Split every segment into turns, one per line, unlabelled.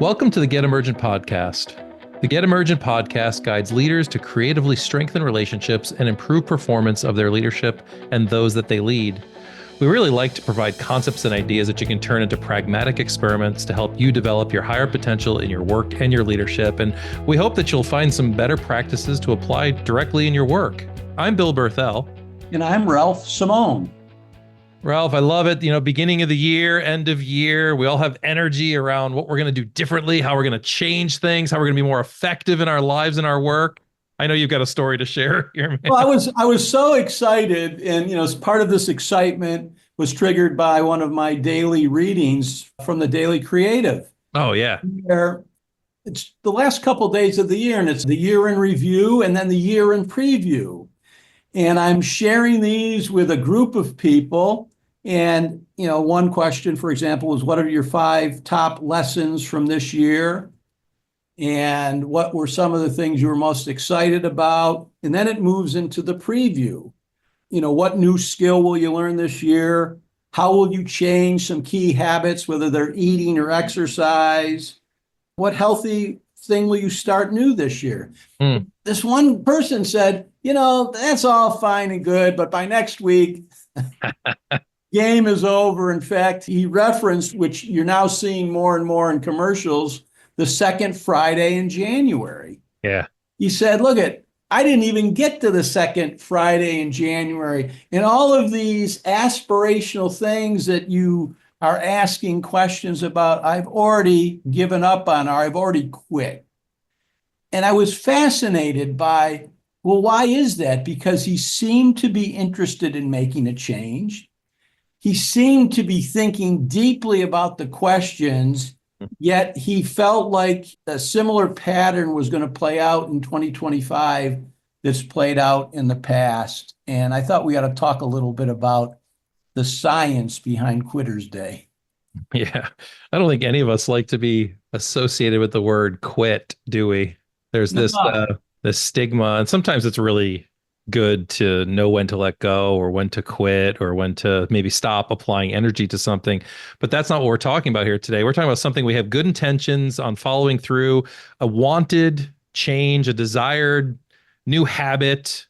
Welcome to the Get Emergent podcast. The Get Emergent podcast guides leaders to creatively strengthen relationships and improve performance of their leadership and those that they lead. We really like to provide concepts and ideas that you can turn into pragmatic experiments to help you develop your higher potential in your work and your leadership. And we hope that you'll find some better practices to apply directly in your work. I'm Bill Berthel.
And I'm Ralph Simone.
Ralph, I love it. Beginning of the year, end of year, we all have energy around what we're going to do differently, how we're going to change things, how we're going to be more effective in our lives and our work. I know you've got a story to share here, man.
Well, I was so excited, and as part of this excitement was triggered by one of my daily readings from the Daily Creative.
Oh, yeah.
Where it's the last couple of days of the year, and it's the year in review and then the year in preview. And I'm sharing these with a group of people. And, one question, for example, was what are your 5 top lessons from this year? And what were some of the things you were most excited about? And then it moves into the preview. What new skill will you learn this year? How will you change some key habits, whether they're eating or exercise? What healthy thing will you start new this year? This one person said, that's all fine and good, but by next week, game is over. In fact, he referenced, which you're now seeing more and more in commercials, the second Friday in January.
Yeah.
He said, I didn't even get to the second Friday in January. And all of these aspirational things that you are asking questions about, I've already given up on, or I've already quit. And I was fascinated by, why is that? Because he seemed to be interested in making a change. He seemed to be thinking deeply about the questions, yet he felt like a similar pattern was going to play out in 2025 that's played out in the past. And I thought we ought to talk a little bit about the science behind Quitter's Day.
Yeah. I don't think any of us like to be associated with the word quit, do we? There's this stigma, and sometimes it's really good to know when to let go or when to quit or when to maybe stop applying energy to something. But that's not what we're talking about here today. We're talking about something we have good intentions on following through, a wanted change, a desired new habit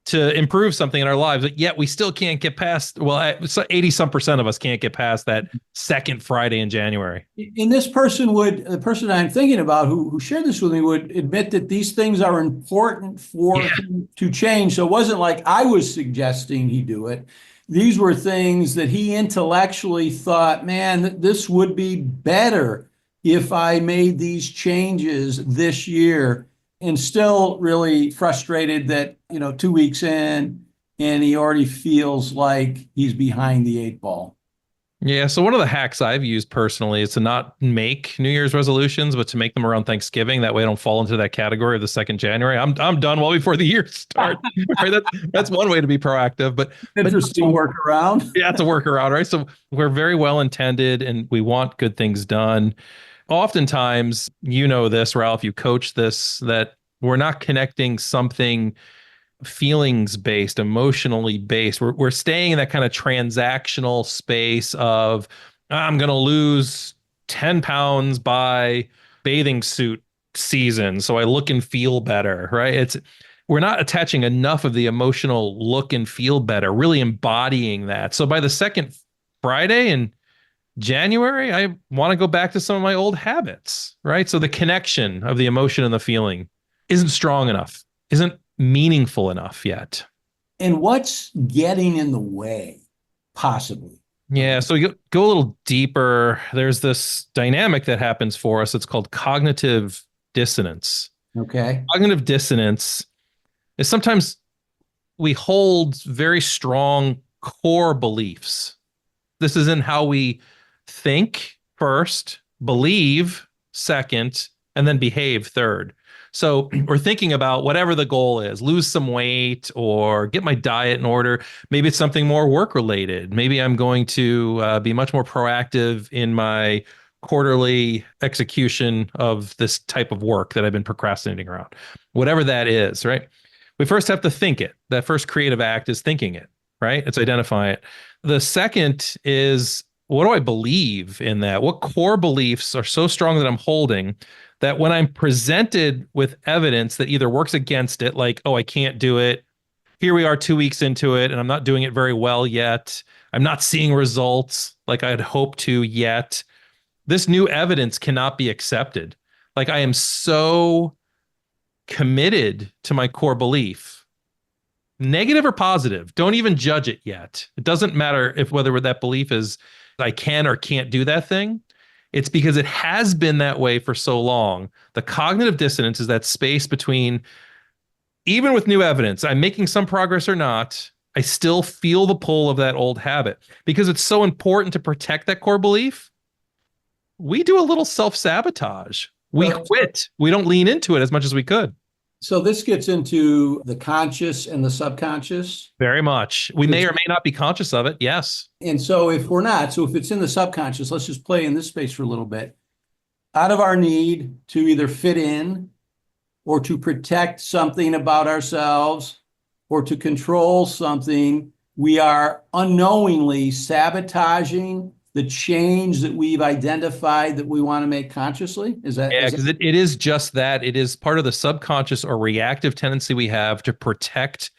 to improve something in our lives, but yet we still can't get past, 80% of us can't get past that second Friday in January.
And the person I'm thinking about who shared this with me would admit that these things are important for him to change. So it wasn't like I was suggesting he do it. These were things that he intellectually thought, man, this would be better if I made these changes this year. And still really frustrated that, 2 weeks in and he already feels like he's behind the 8 ball.
Yeah. So one of the hacks I've used personally is to not make New Year's resolutions, but to make them around Thanksgiving. That way I don't fall into that category of the 2nd January. I'm done well before the year starts. Right? That's one way to be proactive. But
interesting workaround.
Yeah, it's a workaround, right? So we're very well intended and we want good things done. Oftentimes, this, Ralph, you coach this, that we're not connecting something feelings based, emotionally based. We're staying in that kind of transactional space of I'm going to lose 10 pounds by bathing suit season, so I look and feel better, right? We're not attaching enough of the emotional look and feel better, really embodying that. So by the second Friday in January, I want to go back to some of my old habits, right? So the connection of the emotion and the feeling isn't strong enough, isn't meaningful enough yet.
And what's getting in the way, possibly?
Yeah, so you go a little deeper. There's this dynamic that happens for us. It's called cognitive dissonance.
Okay.
Cognitive dissonance is sometimes we hold very strong core beliefs. This is in how we think first, believe second, and then behave third. So we're thinking about whatever the goal is, lose some weight or get my diet in order. Maybe it's something more work related. Maybe I'm going to be much more proactive in my quarterly execution of this type of work that I've been procrastinating around. Whatever that is, right? We first have to think it. That first creative act is thinking it, right? It's identifying it. The second is what do I believe in that? What core beliefs are so strong that I'm holding that when I'm presented with evidence that either works against it, like, oh, I can't do it. Here we are 2 weeks into it, and I'm not doing it very well yet. I'm not seeing results like I'd hoped to yet. This new evidence cannot be accepted. Like I am so committed to my core belief, negative or positive. Don't even judge it yet. It doesn't matter if whether that belief is I can or can't do that thing. It's because it has been that way for so long. The cognitive dissonance is that space between, even with new evidence, I'm making some progress or not, I still feel the pull of that old habit. Because it's so important to protect that core belief, we do a little self-sabotage. We quit. We don't lean into it as much as we could.
So this gets into the conscious and the subconscious.
Very much. We may or may not be conscious of it. Yes.
And so if we're not, so if it's in the subconscious, let's just play in this space for a little bit. Out of our need to either fit in or to protect something about ourselves or to control something, we are unknowingly sabotaging the change that we've identified that we want to make consciously. Is that?
Yeah, because it is just that. It is part of the subconscious or reactive tendency we have to protect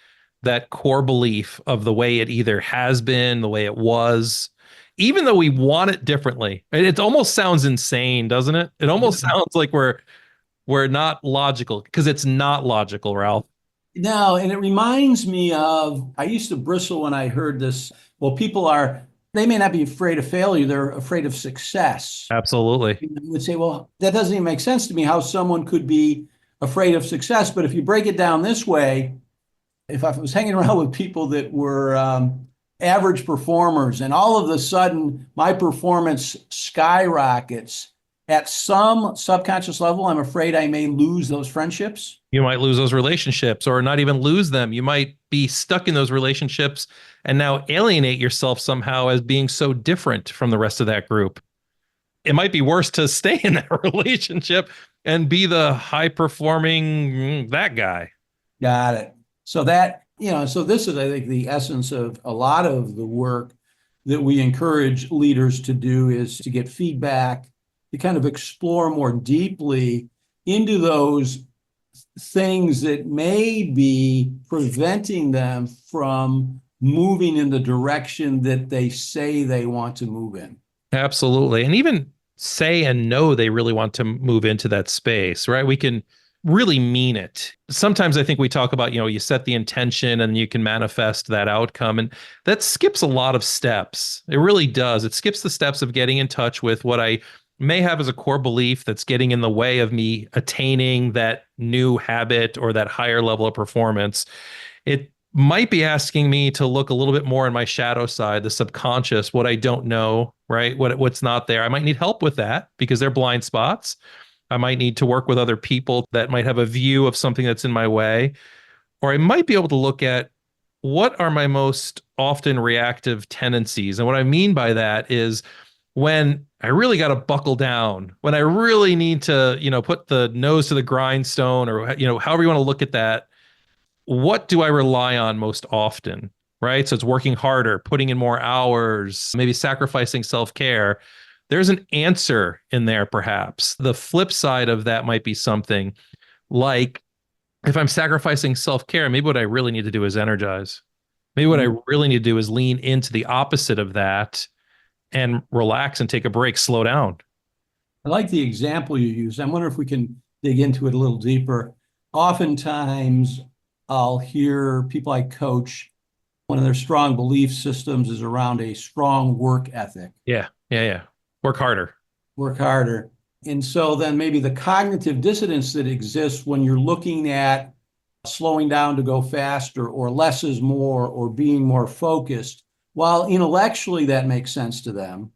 that core belief of the way it either has been, the way it was, even though we want it differently. It almost sounds insane, doesn't it? It almost sounds like we're not logical, because it's not logical, Ralph.
No, and it reminds me of, I used to bristle when I heard this. Well, they may not be afraid of failure, they're afraid of success.
Absolutely.
You would say, well, that doesn't even make sense to me how someone could be afraid of success. But if you break it down this way, if I was hanging around with people that were average performers and all of a sudden my performance skyrockets, at some subconscious level, I'm afraid I may lose those friendships.
You might lose those relationships, or not even lose them. You might be stuck in those relationships and now alienate yourself somehow as being so different from the rest of that group. It might be worse to stay in that relationship and be the high performing that guy.
Got it. So so this is, I think, the essence of a lot of the work that we encourage leaders to do, is to get feedback, to kind of explore more deeply into those things that may be preventing them from moving in the direction that they say they want to move in.
Absolutely. And even say and know they really want to move into that space, right? We can really mean it. Sometimes I think we talk about, you set the intention and you can manifest that outcome. And that skips a lot of steps. It really does. It skips the steps of getting in touch with what I may have as a core belief that's getting in the way of me attaining that new habit or that higher level of performance. It might be asking me to look a little bit more in my shadow side, the subconscious, what I don't know, right? What's not there. I might need help with that because they're blind spots. I might need to work with other people that might have a view of something that's in my way. Or I might be able to look at what are my most often reactive tendencies. And what I mean by that is when I really got to buckle down, when I really need to, put the nose to the grindstone, or, however you want to look at that, what do I rely on most often, right? So it's working harder, putting in more hours, maybe sacrificing self-care. There's an answer in there, perhaps. The flip side of that might be something like, if I'm sacrificing self-care, maybe what I really need to do is energize. Maybe what I really need to do is lean into the opposite of that and relax and take a break, slow down.
I like the example you used. I wonder if we can dig into it a little deeper. Oftentimes, I'll hear people I coach, one of their strong belief systems is around a strong work ethic.
Yeah. Work harder.
Work harder. And so then maybe the cognitive dissonance that exists when you're looking at slowing down to go faster, or less is more, or being more focused, while intellectually that makes sense to them,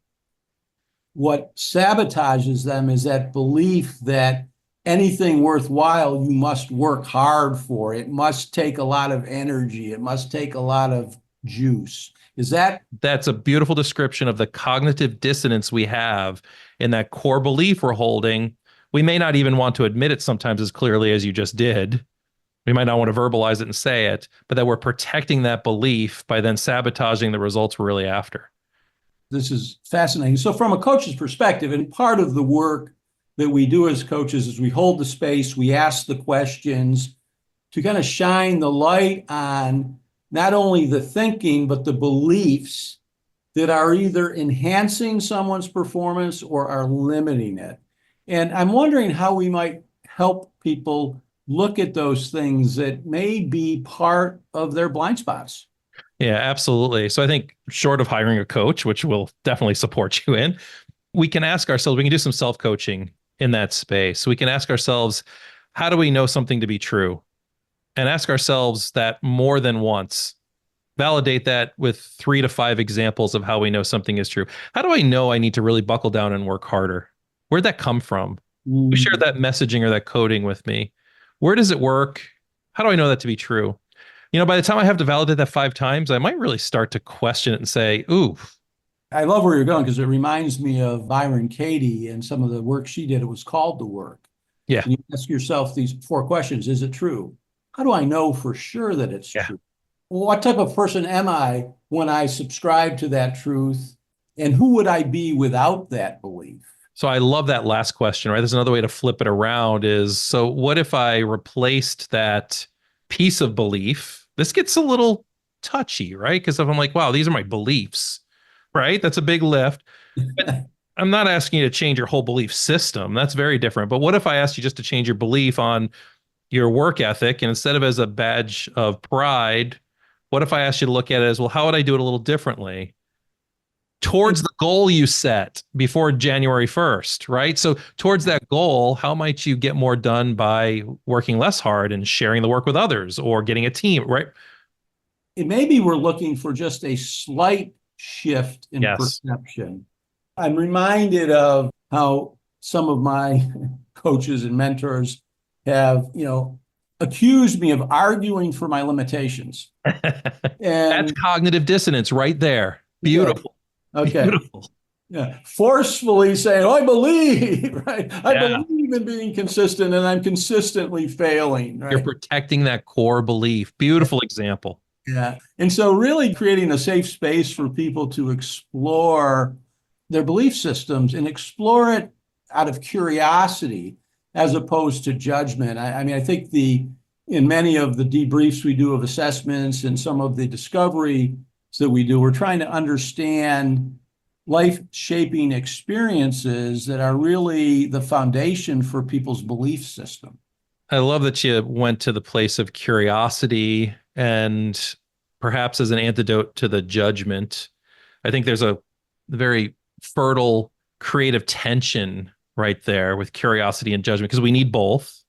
what sabotages them is that belief that anything worthwhile, you must work hard for. It must take a lot of energy. It must take a lot of juice. That's
a beautiful description of the cognitive dissonance we have in that core belief we're holding. We may not even want to admit it sometimes as clearly as you just did. We might not want to verbalize it and say it, but that we're protecting that belief by then sabotaging the results we're really after.
This is fascinating. So from a coach's perspective, and part of the work that we do as coaches is we hold the space, we ask the questions to kind of shine the light on not only the thinking, but the beliefs that are either enhancing someone's performance or are limiting it. And I'm wondering how we might help people look at those things that may be part of their blind spots.
Yeah, absolutely. So I think short of hiring a coach, which we'll definitely support you in, we can ask ourselves, we can do some self-coaching in that space. We can ask ourselves, how do we know something to be true? And ask ourselves that more than once. Validate that with 3 to 5 examples of how we know something is true. How do I know I need to really buckle down and work harder? Where'd that come from? Who shared that messaging or that coding with me? Where does it work? How do I know that to be true? By the time I have to validate that 5 times, I might really start to question it and say, ooh.
I love where you're going because it reminds me of Byron Katie and some of the work she did. It was called The Work.
Yeah.
And you ask yourself these 4 questions. Is it true? How do I know for sure that it's true? What type of person am I when I subscribe to that truth? And who would I be without that belief?
So I love that last question, right? There's another way to flip it around is, so what if I replaced that piece of belief? This gets a little touchy, right? Because if I'm like, wow, these are my beliefs, right? That's a big lift. But I'm not asking you to change your whole belief system. That's very different. But what if I asked you just to change your belief on your work ethic, and instead of as a badge of pride, what if I asked you to look at it as, well, how would I do it a little differently towards the goal you set before January 1st, right? So towards that goal, how might you get more done by working less hard and sharing the work with others or getting a team, right?
Maybe we're looking for just a slight shift in perception. I'm reminded of how some of my coaches and mentors have, accused me of arguing for my limitations.
That's cognitive dissonance right there. Beautiful.
Okay.
Beautiful.
Yeah. Forcefully saying, I believe, right? I believe in being consistent and I'm consistently failing. Right?
You're protecting that core belief. Beautiful example.
Yeah. And so really creating a safe space for people to explore their belief systems and explore it out of curiosity as opposed to judgment. I think in many of the debriefs we do of assessments and some of the discovery that we do, we're trying to understand life-shaping experiences that are really the foundation for people's belief system.
I love that you went to the place of curiosity and perhaps as an antidote to the judgment. I think there's a very fertile creative tension right there with curiosity and judgment because we need both.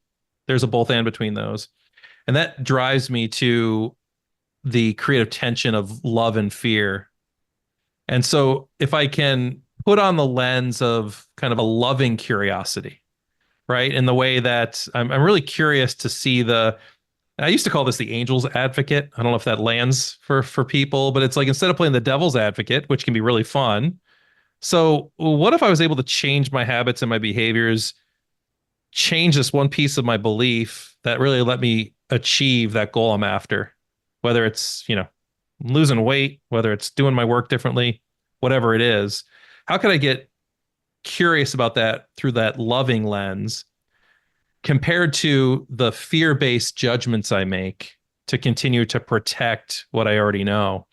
There's a both and between those. And that drives me to the creative tension of love and fear. And so if I can put on the lens of kind of a loving curiosity, right? In the way that I'm really curious to see I used to call this the angel's advocate. I don't know if that lands for people, but it's like instead of playing the devil's advocate, which can be really fun. So what if I was able to change my habits and my behaviors, change this one piece of my belief that really let me achieve that goal I'm after, whether it's, losing weight, whether it's doing my work differently, whatever it is. How can I get curious about that through that loving lens compared to the fear-based judgments I make to continue to protect what I already know?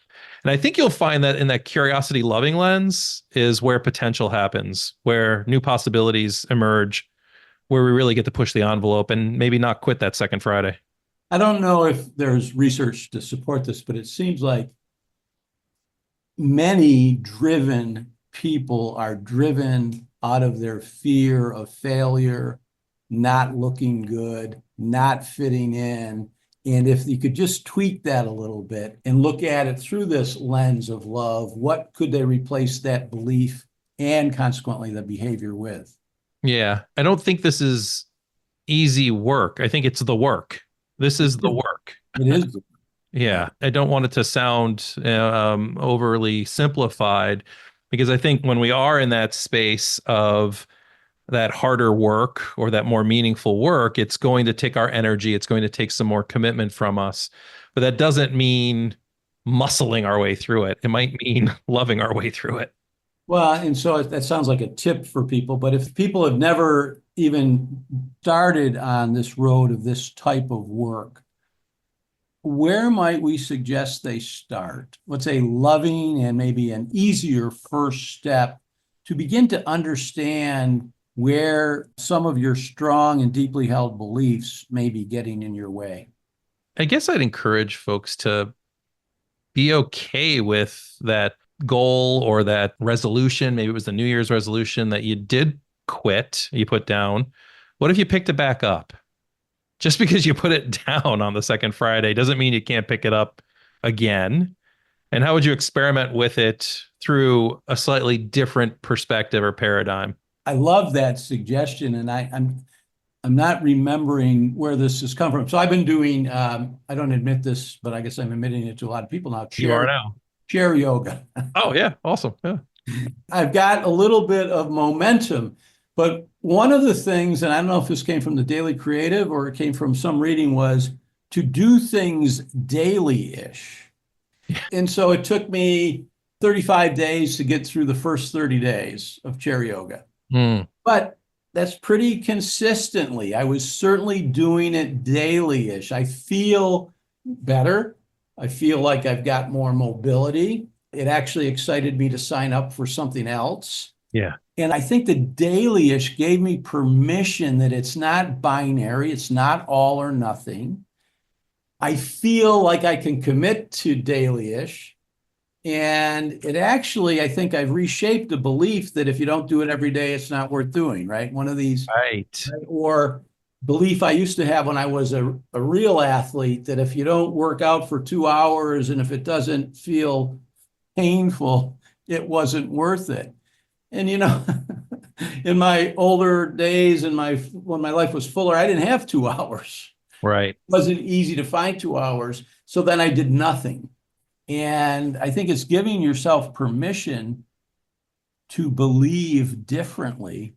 And I think you'll find that in that curiosity loving lens is where potential happens, where new possibilities emerge, where we really get to push the envelope and maybe not quit that second Friday.
I don't know if there's research to support this, but it seems like many driven people are driven out of their fear of failure, not looking good, not fitting in. And if you could just tweak that a little bit and look at it through this lens of love, what could they replace that belief and consequently the behavior with?
Yeah, I don't think this is easy work. I think it's the work. This is the work.
It is.
Yeah, I don't want it to sound overly simplified because I think when we are in that space of that harder work or that more meaningful work, it's going to take our energy. It's going to take some more commitment from us. But that doesn't mean muscling our way through it. It might mean loving our way through it.
Well, and so that sounds like a tip for people, but if people have never even started on this road of this type of work, where might we suggest they start? What's a loving and maybe an easier first step to begin to understand where some of your strong and deeply held beliefs may be getting in your way?
I guess I'd encourage folks to be okay with that goal or that resolution. Maybe it was the New Year's resolution that you did quit, you put down. What if you picked it back up? Just because you put it down on the second Friday doesn't mean you can't pick it up again. And how would you experiment with it through a slightly different perspective or paradigm?
I love that suggestion, and I'm not remembering where this has come from. So I've been doing I don't admit this, but I guess I'm admitting it to a lot of people now.
You are now.
Chair yoga.
Oh, yeah. Awesome. Yeah.
I've got a little bit of momentum, but one of the things, and I don't know if this came from the Daily Creative or it came from some reading, was to do things daily-ish. And so it took me 35 days to get through the first 30 days of chair yoga.
Mm,
But that's pretty consistently. I was certainly doing it daily-ish. I feel better. I feel like I've got more mobility. It actually excited me to sign up for something else.
yeah.
And I think the daily-ish gave me permission that it's not binary, it's not all or nothing. I feel like I can commit to daily-ish. And it actually, I think I've reshaped the belief that if you don't do it every day, it's not worth doing, right? One of these,
Right.
or belief I used to have when I was a real athlete that if you don't work out for 2 hours and if it doesn't feel painful, it wasn't worth it. And in my older days and when my life was fuller, I didn't have 2 hours.
Right.
It wasn't easy to find 2 hours. So then I did nothing. And I think it's giving yourself permission to believe differently.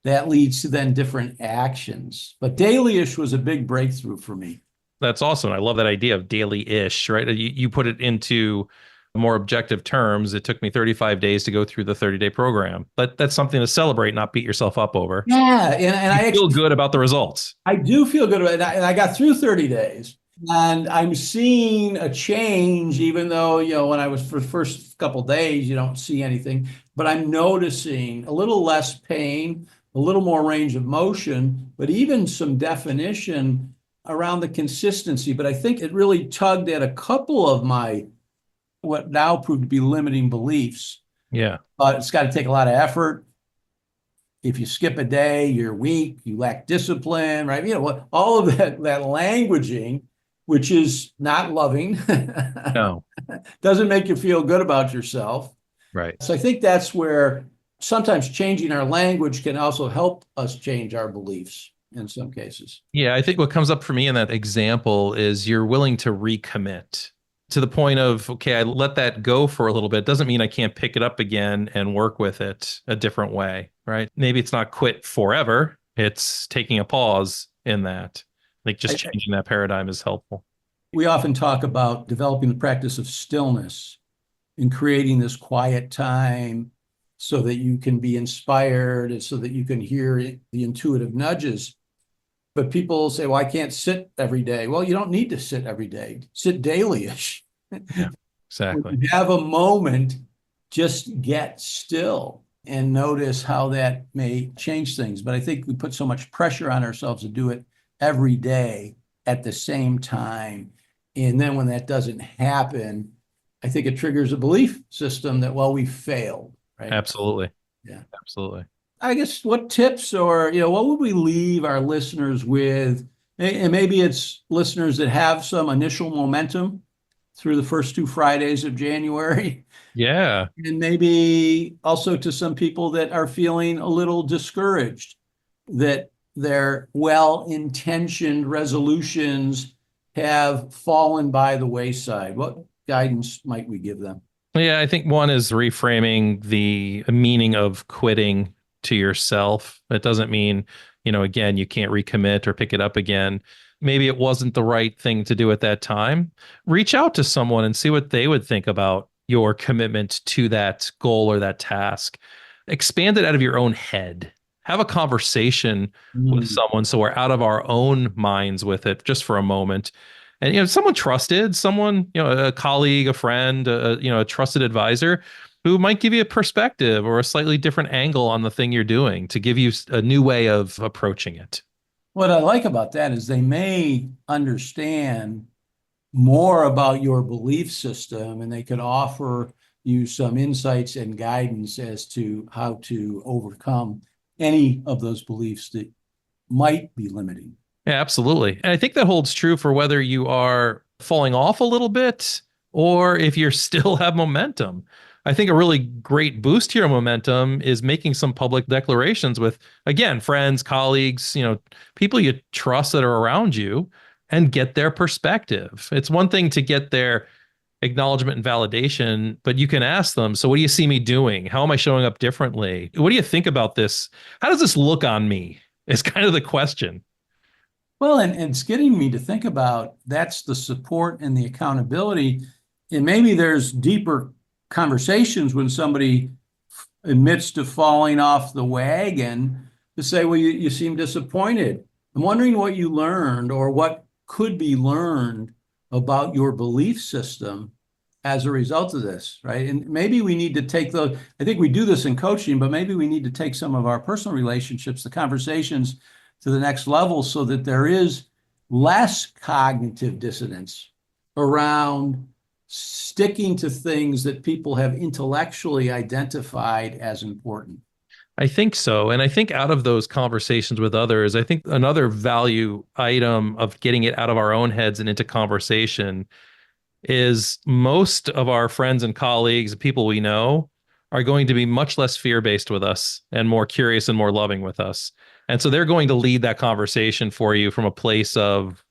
That leads to then different actions. But daily-ish was a big breakthrough for me.
That's awesome. I love that idea of daily-ish, right? You put it into more objective terms. It took me 35 days to go through the 30-day program, but that's something to celebrate, not beat yourself up over.
Yeah, and I
feel good about the results.
I do feel good about it. And I got through 30 days. And I'm seeing a change, even though, when I was for the first couple of days, you don't see anything, but I'm noticing a little less pain, a little more range of motion, but even some definition around the consistency. But I think it really tugged at a couple of my, what now proved to be limiting beliefs.
Yeah.
It's got to take a lot of effort. If you skip a day, you're weak, you lack discipline, right? All of that languaging, which is not loving.
No.
Doesn't make you feel good about yourself.
Right.
So I think that's where sometimes changing our language can also help us change our beliefs in some cases.
Yeah, I think what comes up for me in that example is you're willing to recommit to the point of, okay, I let that go for a little bit. Doesn't mean I can't pick it up again and work with it a different way, right? Maybe it's not quit forever. It's taking a pause in that. Like just changing that paradigm is helpful.
We often talk about developing the practice of stillness and creating this quiet time so that you can be inspired and so that you can hear the intuitive nudges. But people say, well, I can't sit every day. Well, you don't need to sit every day. Sit daily-ish.
Yeah, exactly.
When you have a moment, just get still and notice how that may change things. But I think we put so much pressure on ourselves to do it every day at the same time. And then when that doesn't happen, I think it triggers a belief system that, well, we failed, right?
Absolutely.
Yeah.
Absolutely.
I guess what tips or, what would we leave our listeners with? And maybe it's listeners that have some initial momentum through the first 2 Fridays of January.
Yeah.
And maybe also to some people that are feeling a little discouraged, that their well-intentioned resolutions have fallen by the wayside. What guidance might we give them?
Yeah, I think one is reframing the meaning of quitting to yourself. It doesn't mean, again, you can't recommit or pick it up again. Maybe it wasn't the right thing to do at that time. Reach out to someone and see what they would think about your commitment to that goal or that task. Expand it out of your own head. Have a conversation with someone so we're out of our own minds with it just for a moment. And someone trusted, someone, a colleague, a friend, a trusted advisor who might give you a perspective or a slightly different angle on the thing you're doing to give you a new way of approaching it.
What I like about that is they may understand more about your belief system, and they could offer you some insights and guidance as to how to overcome any of those beliefs that might be limiting.
Yeah, absolutely. And I think that holds true for whether you are falling off a little bit or if you still have momentum. I think a really great boost to your momentum is making some public declarations with, again, friends, colleagues, people you trust that are around you, and get their perspective. It's one thing to get their acknowledgement and validation, but you can ask them, so what do you see me doing? How am I showing up differently? What do you think about this? How does this look on me? Is kind of the question.
Well, and it's getting me to think about that's the support and the accountability. And maybe there's deeper conversations when somebody admits to falling off the wagon to say, well, you seem disappointed. I'm wondering what you learned or what could be learned about your belief system as a result of this, right? And maybe we need to take those, I think we do this in coaching, but maybe we need to take some of our personal relationships, the conversations, to the next level so that there is less cognitive dissonance around sticking to things that people have intellectually identified as important.
I think so. And I think out of those conversations with others, I think another value item of getting it out of our own heads and into conversation is most of our friends and colleagues, people we know, are going to be much less fear-based with us and more curious and more loving with us. And so they're going to lead that conversation for you from a place of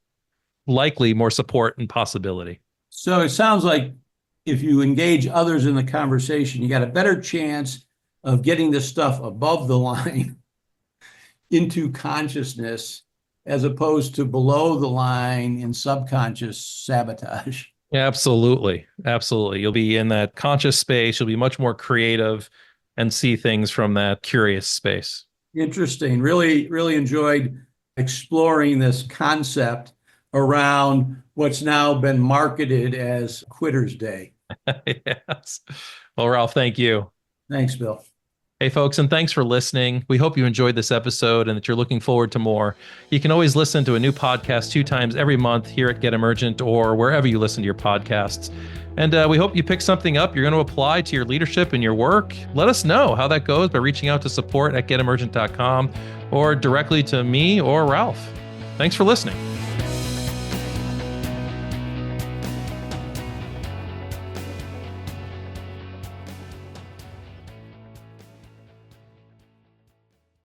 likely more support and possibility.
So it sounds like if you engage others in the conversation, you got a better chance of getting this stuff above the line into consciousness as opposed to below the line in subconscious sabotage.
Absolutely. Absolutely. You'll be in that conscious space. You'll be much more creative and see things from that curious space.
Interesting. Really, really enjoyed exploring this concept around what's now been marketed as Quitter's Day.
Yes. Well, Ralph, thank you.
Thanks, Bill.
Hey, folks, and thanks for listening. We hope you enjoyed this episode and that you're looking forward to more. You can always listen to a new podcast 2 times every month here at Get Emergent or wherever you listen to your podcasts. And we hope you pick something up you're going to apply to your leadership and your work. Let us know how that goes by reaching out to support@getemergent.com or directly to me or Ralph. Thanks for listening.